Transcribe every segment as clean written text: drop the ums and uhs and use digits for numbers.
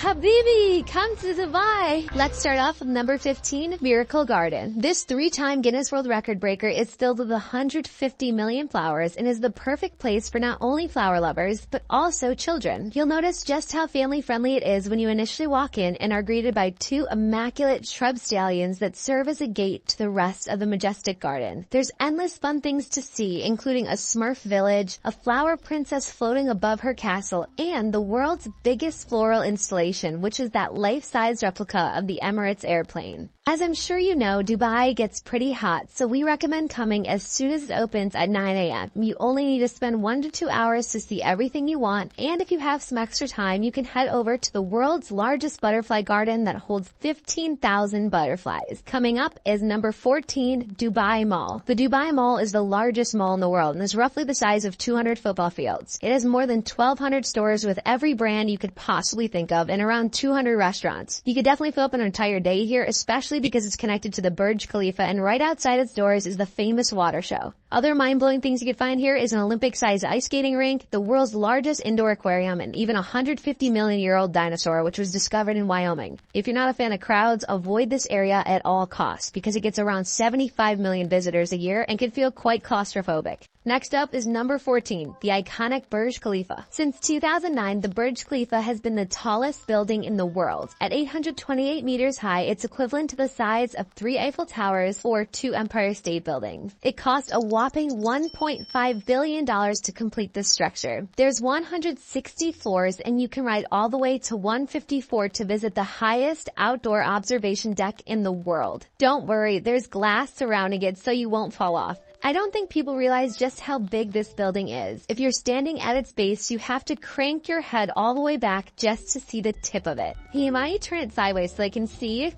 Habibi, come to Dubai! Let's start off with number 15, Miracle Garden. This 3-time Guinness World Record breaker is filled with 150 million flowers and is the perfect place for not only flower lovers, but also children. You'll notice just how family-friendly it is when you initially walk in and are greeted by 2 immaculate shrub stallions that serve as a gate to the rest of the majestic garden. There's endless fun things to see, including a Smurf village, a flower princess floating above her castle, and the world's biggest floral installation, which is that life-size replica of the Emirates airplane. As I'm sure you know, Dubai gets pretty hot, so we recommend coming as soon as it opens at 9 a.m. You only need to spend 1 to 2 hours to see everything you want, and if you have some extra time, you can head over to the world's largest butterfly garden that holds 15,000 butterflies. Coming up is number 14, Dubai Mall. The Dubai Mall is the largest mall in the world and is roughly the size of 200 football fields. It has more than 1,200 stores with every brand you could possibly think of and around 200 restaurants. You could definitely fill up an entire day here, especially because it's connected to the Burj Khalifa, and right outside its doors is the famous water show. Other mind-blowing things you could find here is an Olympic-sized ice skating rink, the world's largest indoor aquarium, and even a 150 million-year-old dinosaur, which was discovered in Wyoming. If you're not a fan of crowds, avoid this area at all costs because it gets around 75 million visitors a year and can feel quite claustrophobic. Next up is number 14, the iconic Burj Khalifa. Since 2009, the Burj Khalifa has been the tallest building in the world. At 828 meters high, it's equivalent to the size of 3 Eiffel Towers or 2 Empire State Buildings. It cost a whopping $1.5 billion to complete this structure. There's 160 floors, and you can ride all the way to 154 to visit the highest outdoor observation deck in the world. Don't worry, there's glass surrounding it so you won't fall off. I don't think people realize just how big this building is. If you're standing at its base, you have to crank your head all the way back just to see the tip of it. Hey, might you turn it sideways so I can see?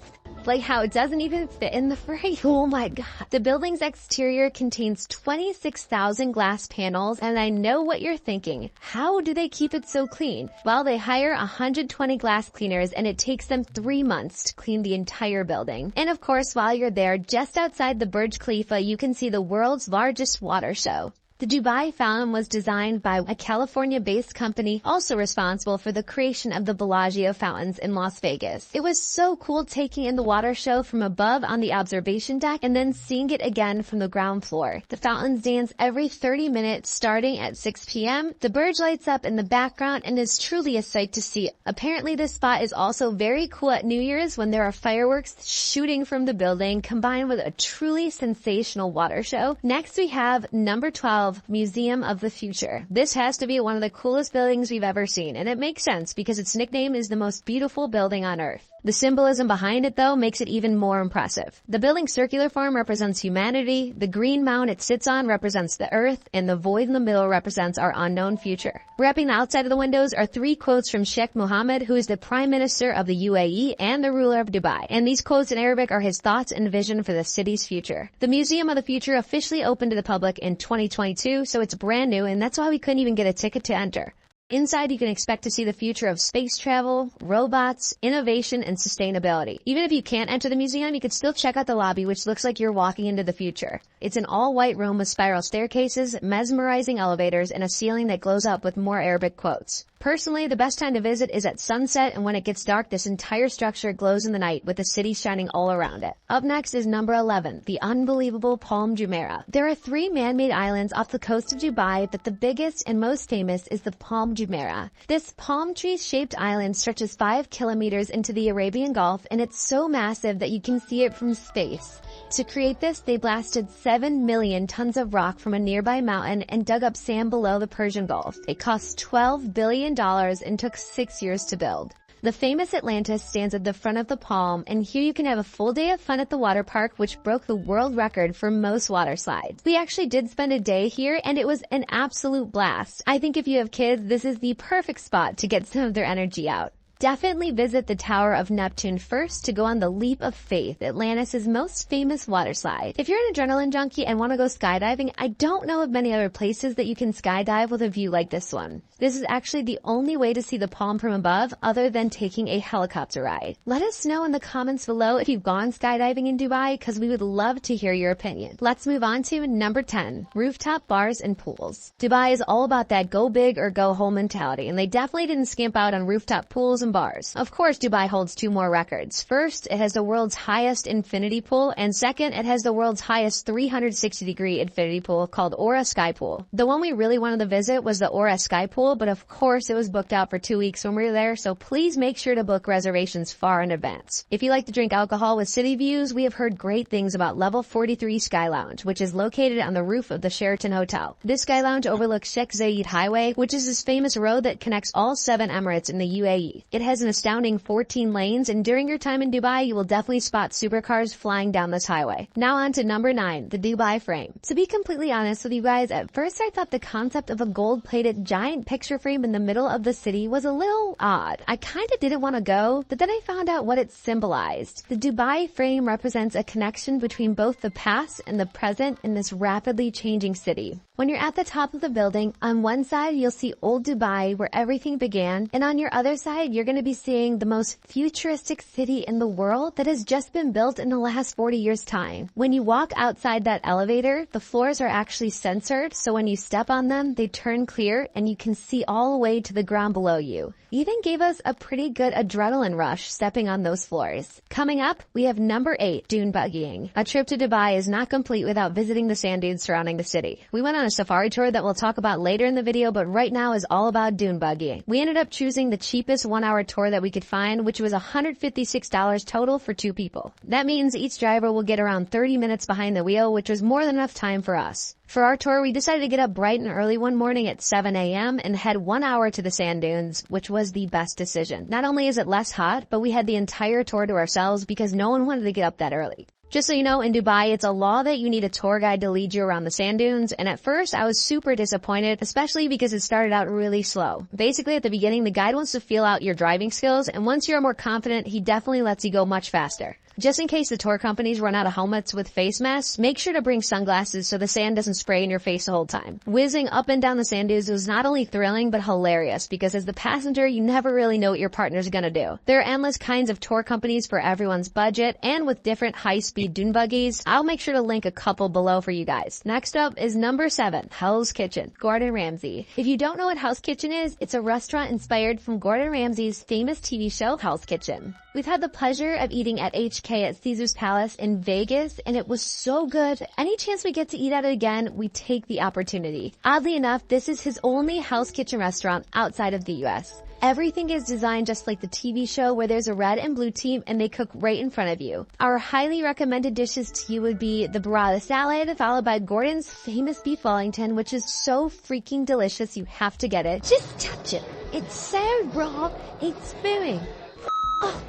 Like how it doesn't even fit in the frame. Oh my god. The building's exterior contains 26,000 glass panels, and I know what you're thinking. How do they keep it so clean? Well, they hire 120 glass cleaners, and it takes them 3 months to clean the entire building. And of course, while you're there, just outside the Burj Khalifa, you can see the world's largest water show. The Dubai Fountain was designed by a California-based company also responsible for the creation of the Bellagio fountains in Las Vegas. It was so cool taking in the water show from above on the observation deck and then seeing it again from the ground floor. The fountains dance every 30 minutes starting at 6 p.m. The Burj lights up in the background and is truly a sight to see. Apparently this spot is also very cool at New Year's when there are fireworks shooting from the building combined with a truly sensational water show. Next we have number 12, Museum of the Future. This has to be one of the coolest buildings we've ever seen, and it makes sense because its nickname is the most beautiful building on Earth. The symbolism behind it, though, makes it even more impressive. The building's circular form represents humanity, the green mound it sits on represents the Earth, and the void in the middle represents our unknown future. Wrapping the outside of the windows are 3 quotes from Sheikh Mohammed, who is the Prime Minister of the UAE and the ruler of Dubai. And these quotes in Arabic are his thoughts and vision for the city's future. The Museum of the Future officially opened to the public in 2022, so it's brand new, and that's why we couldn't even get a ticket to enter. Inside, you can expect to see the future of space travel, robots, innovation, and sustainability. Even if you can't enter the museum, you can still check out the lobby, which looks like you're walking into the future. It's an all-white room with spiral staircases, mesmerizing elevators, and a ceiling that glows up with more Arabic quotes. Personally, the best time to visit is at sunset, and when it gets dark, this entire structure glows in the night with the city shining all around it. Up next is number 11, the unbelievable Palm Jumeirah. There are 3 man-made islands off the coast of Dubai, but the biggest and most famous is the Palm Jumeirah. This palm tree-shaped island stretches 5 kilometers into the Arabian Gulf, and it's so massive that you can see it from space. To create this, they blasted 7 million tons of rock from a nearby mountain and dug up sand below the Persian Gulf. It cost $12 billion and took 6 years to build. The famous Atlantis stands at the front of the palm, and here you can have a full day of fun at the water park, which broke the world record for most water slides. We actually did spend a day here, and it was an absolute blast. I think if you have kids, this is the perfect spot to get some of their energy out. Definitely visit the Tower of Neptune first to go on the Leap of Faith, Atlantis' most famous water slide. If you're an adrenaline junkie and want to go skydiving, I don't know of many other places that you can skydive with a view like this one. This is actually the only way to see the palm from above other than taking a helicopter ride. Let us know in the comments below if you've gone skydiving in Dubai, because we would love to hear your opinion. Let's move on to number 10, rooftop bars and pools. Dubai is all about that go big or go home mentality, and they definitely didn't skimp out on rooftop pools and bars. Of course, Dubai holds 2 more records. First, it has the world's highest infinity pool, and second, it has the world's highest 360-degree infinity pool called Aura Sky Pool. The one we really wanted to visit was the Aura Sky Pool, but of course it was booked out for 2 weeks when we were there, so please make sure to book reservations far in advance. If you like to drink alcohol with city views, we have heard great things about Level 43 Sky Lounge, which is located on the roof of the Sheraton Hotel. This Sky Lounge overlooks Sheikh Zayed Highway, which is this famous road that connects all 7 Emirates in the UAE. It has an astounding 14 lanes, and during your time in Dubai, you will definitely spot supercars flying down this highway. Now on to number 9, the Dubai frame. To be completely honest with you guys, at first I thought the concept of a gold-plated giant picture frame in the middle of the city was a little odd. I kinda didn't want to go, but then I found out what it symbolized. The Dubai frame represents a connection between both the past and the present in this rapidly changing city. When you're at the top of the building, on one side you'll see old Dubai where everything began, and on your other side you're going to be seeing the most futuristic city in the world that has just been built in the last 40 years' time. When you walk outside that elevator, the floors are actually censored, so when you step on them, they turn clear and you can see all the way to the ground below you. Even gave us a pretty good adrenaline rush stepping on those floors. Coming up, we have number 8, dune buggying. A trip to Dubai is not complete without visiting the sand dunes surrounding the city. We went on a safari tour that we'll talk about later in the video, but right now is all about dune buggying. We ended up choosing the cheapest 1-hour tour that we could find, which was $156 total for 2 people. That means each driver will get around 30 minutes behind the wheel, which was more than enough time for us. For our tour, we decided to get up bright and early one morning at 7 a.m. and head 1 hour to the sand dunes, which was the best decision. Not only is it less hot, but we had the entire tour to ourselves because no one wanted to get up that early. Just so you know, in Dubai, it's a law that you need a tour guide to lead you around the sand dunes, and at first I was super disappointed, especially because it started out really slow. Basically, at the beginning, the guide wants to feel out your driving skills, and once you're more confident, he definitely lets you go much faster. Just in case the tour companies run out of helmets with face masks, make sure to bring sunglasses so the sand doesn't spray in your face the whole time. Whizzing up and down the sand dunes was not only thrilling but hilarious because as the passenger, you never really know what your partner's gonna do. There are endless kinds of tour companies for everyone's budget, and with different high-speed dune buggies, I'll make sure to link a couple below for you guys. Next up is number 7, Hell's Kitchen, Gordon Ramsay. If you don't know what Hell's Kitchen is, it's a restaurant inspired from Gordon Ramsay's famous TV show, Hell's Kitchen. We've had the pleasure of eating at HK at Caesar's Palace in Vegas, and it was so good. Any chance we get to eat at it again, we take the opportunity. Oddly enough, this is his only Hell's Kitchen restaurant outside of the US. Everything is designed just like the TV show where there's a red and blue team and they cook right in front of you. Our highly recommended dishes to you would be the burrata salad, followed by Gordon's famous beef Wellington, which is so freaking delicious you have to get it. Just touch it. It's so raw, it's spewing.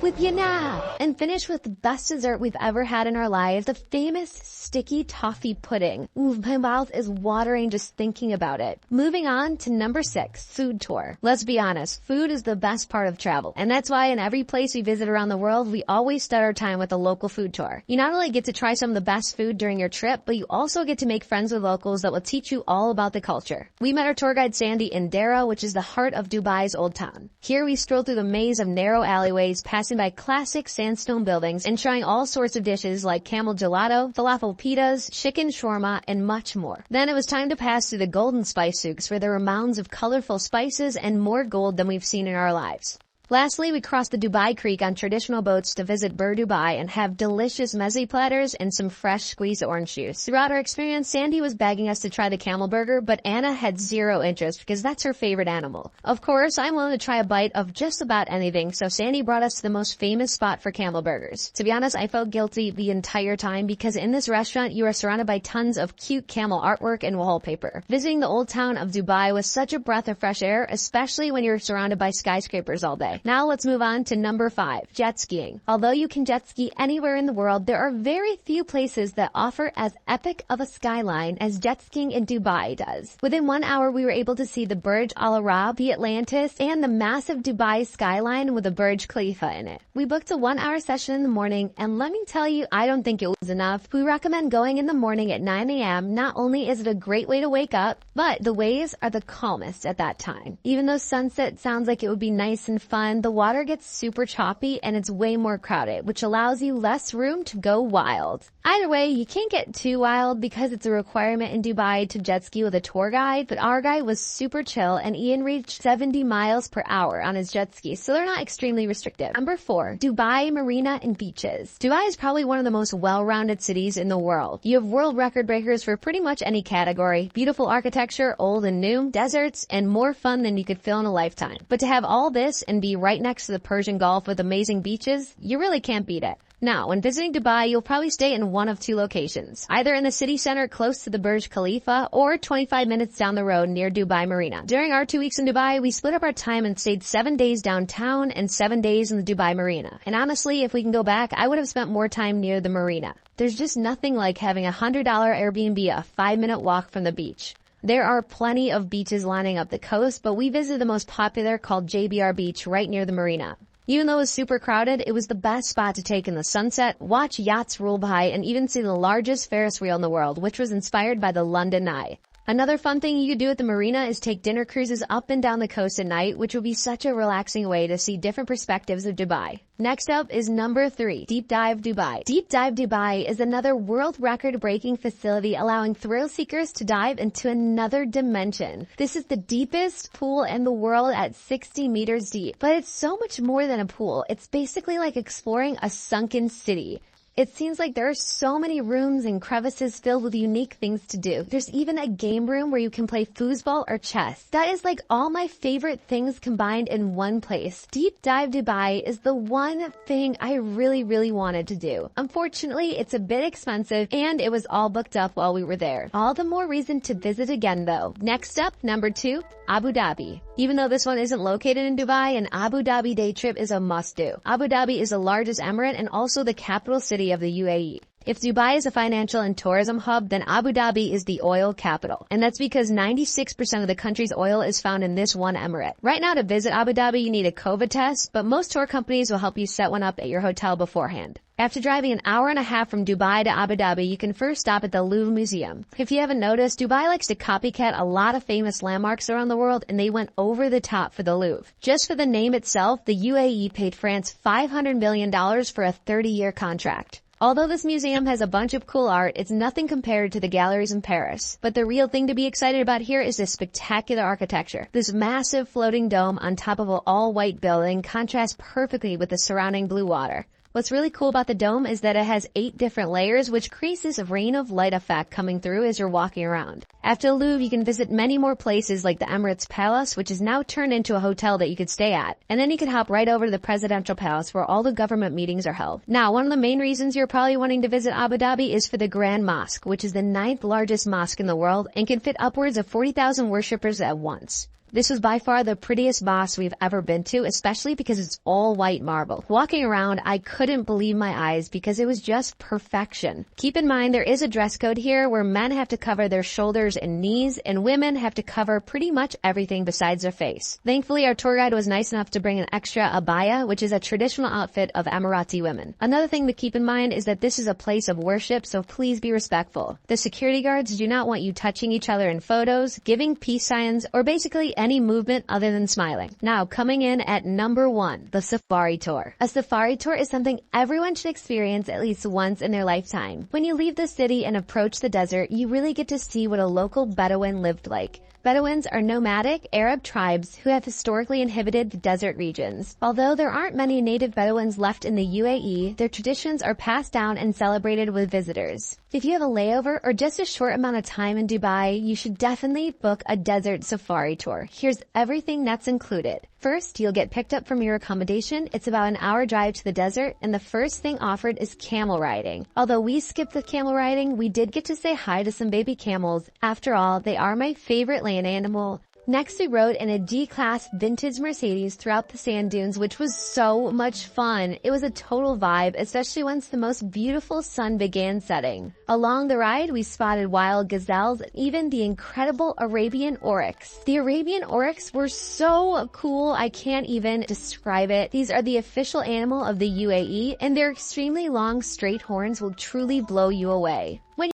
With you now. And finish with the best dessert we've ever had in our lives, the famous sticky toffee pudding. Ooh, my mouth is watering just thinking about it. Moving on to number 6, food tour. Let's be honest, food is the best part of travel. And that's why in every place we visit around the world, we always start our time with a local food tour. You not only get to try some of the best food during your trip, but you also get to make friends with locals that will teach you all about the culture. We met our tour guide Sandy in Dera, which is the heart of Dubai's Old Town. Here we strolled through the maze of narrow alleyways, passing by classic sandstone buildings and trying all sorts of dishes like camel gelato, falafel pitas, chicken shawarma, and much more. Then it was time to pass through the golden spice souks where there were mounds of colorful spices and more gold than we've seen in our lives. Lastly, we crossed the Dubai Creek on traditional boats to visit Bur Dubai and have delicious mezze platters and some fresh squeezed orange juice. Throughout our experience, Sandy was begging us to try the camel burger, but Anna had zero interest because that's her favorite animal. Of course, I'm willing to try a bite of just about anything, so Sandy brought us to the most famous spot for camel burgers. To be honest, I felt guilty the entire time because in this restaurant, you are surrounded by tons of cute camel artwork and wallpaper. Visiting the old town of Dubai was such a breath of fresh air, especially when you're surrounded by skyscrapers all day. Now let's move on to number 5, jet skiing. Although you can jet ski anywhere in the world, there are very few places that offer as epic of a skyline as jet skiing in Dubai does. Within 1 hour, we were able to see the Burj Al Arab, the Atlantis, and the massive Dubai skyline with the Burj Khalifa in it. We booked a 1-hour session in the morning, and let me tell you, I don't think it was enough. We recommend going in the morning at 9 a.m. Not only is it a great way to wake up, but the waves are the calmest at that time. Even though sunset sounds like it would be nice and fun fun, the water gets super choppy and it's way more crowded, which allows you less room to go wild. Either way, you can't get too wild because it's a requirement in Dubai to jet ski with a tour guide, but our guy was super chill and Ian reached 70 miles per hour on his jet ski, so they're not extremely restrictive. Number 4, Dubai Marina and beaches. Dubai is probably one of the most well-rounded cities in the world. You have world record breakers for pretty much any category, beautiful architecture, old and new, deserts, and more fun than you could feel in a lifetime. But to have all this and be right next to the Persian Gulf with amazing beaches, you really can't beat it. Now, when visiting Dubai, you'll probably stay in one of two locations, either in the city center close to the Burj Khalifa or 25 minutes down the road near Dubai Marina. During our 2 weeks in Dubai, we split up our time and stayed 7 days downtown and 7 days in the Dubai Marina. And honestly, if we can go back, I would have spent more time near the marina. There's just nothing like having a $100 Airbnb a 5-minute walk from the beach. There are plenty of beaches lining up the coast, but we visited the most popular called JBR Beach right near the marina. Even though it was super crowded, it was the best spot to take in the sunset, watch yachts roll by, and even see the largest Ferris wheel in the world, which was inspired by the London Eye. Another fun thing you could do at the marina is take dinner cruises up and down the coast at night, which will be such a relaxing way to see different perspectives of Dubai. Next up is number 3, Deep Dive Dubai. Deep Dive Dubai is another world record-breaking facility allowing thrill seekers to dive into another dimension. This is the deepest pool in the world at 60 meters deep, but it's so much more than a pool. It's basically like exploring a sunken city. It seems like there are so many rooms and crevices filled with unique things to do. There's even a game room where you can play foosball or chess. That is like all my favorite things combined in one place. Deep Dive Dubai is the one thing I really wanted to do. Unfortunately, it's a bit expensive and it was all booked up while we were there. All the more reason to visit again though. Next up, number 2, Abu Dhabi. Even though this one isn't located in Dubai, an Abu Dhabi day trip is a must-do. Abu Dhabi is the largest emirate and also the capital city of the UAE. If Dubai is a financial and tourism hub, then Abu Dhabi is the oil capital. And that's because 96% of the country's oil is found in this one emirate. Right now, to visit Abu Dhabi, you need a COVID test, but most tour companies will help you set one up at your hotel beforehand. After driving an hour and a half from Dubai to Abu Dhabi, you can first stop at the Louvre Museum. If you haven't noticed, Dubai likes to copycat a lot of famous landmarks around the world, and they went over the top for the Louvre. Just for the name itself, the UAE paid France $500 million for a 30-year contract. Although this museum has a bunch of cool art, it's nothing compared to the galleries in Paris. But the real thing to be excited about here is the spectacular architecture. This massive floating dome on top of an all-white building contrasts perfectly with the surrounding blue water. What's really cool about the dome is that it has 8 different layers, which creates this rain of light effect coming through as you're walking around. After the Louvre, you can visit many more places like the Emirates Palace, which is now turned into a hotel that you could stay at. And then you could hop right over to the Presidential Palace where all the government meetings are held. Now, one of the main reasons you're probably wanting to visit Abu Dhabi is for the Grand Mosque, which is the 9th largest mosque in the world and can fit upwards of 40,000 worshippers at once. This was by far the prettiest mosque we've ever been to, especially because it's all white marble. Walking around, I couldn't believe my eyes because it was just perfection. Keep in mind there is a dress code here where men have to cover their shoulders and knees and women have to cover pretty much everything besides their face. Thankfully, our tour guide was nice enough to bring an extra abaya, which is a traditional outfit of Emirati women. Another thing to keep in mind is that this is a place of worship, so please be respectful. The security guards do not want you touching each other in photos, giving peace signs, or basically any movement other than smiling. Now, coming in at number 1, the safari tour. A safari tour is something everyone should experience at least once in their lifetime. When you leave the city and approach the desert, you really get to see what a local Bedouin lived like. Bedouins are nomadic Arab tribes who have historically inhabited the desert regions. Although there aren't many native Bedouins left in the UAE, their traditions are passed down and celebrated with visitors. If you have a layover or just a short amount of time in Dubai, you should definitely book a desert safari tour. Here's everything that's included. First, you'll get picked up from your accommodation. It's about an hour drive to the desert, and the first thing offered is camel riding. Although we skipped the camel riding, we did get to say hi to some baby camels. After all, they are my favorite land animal. Next, we rode in a G-Class vintage Mercedes throughout the sand dunes, which was so much fun. It was a total vibe, especially once the most beautiful sun began setting. Along the ride, we spotted wild gazelles and even the incredible Arabian oryx. The Arabian oryx were so cool, I can't even describe it. These are the official animal of the UAE, and their extremely long, straight horns will truly blow you away. When